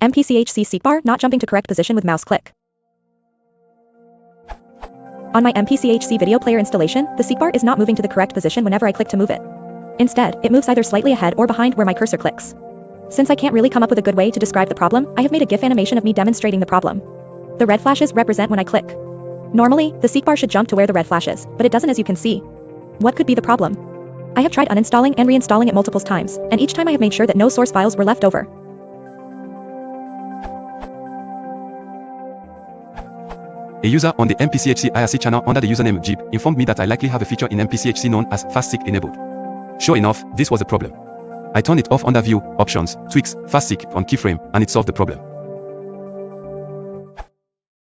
MPC-HC Seekbar not jumping to correct position with mouse click. On my MPC-HC video player installation, the Seekbar is not moving to the correct position whenever I click to move it. Instead, it moves either slightly ahead or behind where my cursor clicks. Since I can't really come up with a good way to describe the problem, I have made a GIF animation of me demonstrating the problem. The red flashes represent when I click. Normally, the Seekbar should jump to where the red flashes, but it doesn't, as you can see. What could be the problem? I have tried uninstalling and reinstalling it multiple times, and each time I have made sure that no source files were left over. A user on the MPC-HC IRC channel under the username Jeep informed me that I likely have a feature in MPC-HC known as Fast Seek enabled. Sure enough, this was a problem. I turned it off under View, Options, Tweaks, Fast Seek on keyframe, and it solved the problem.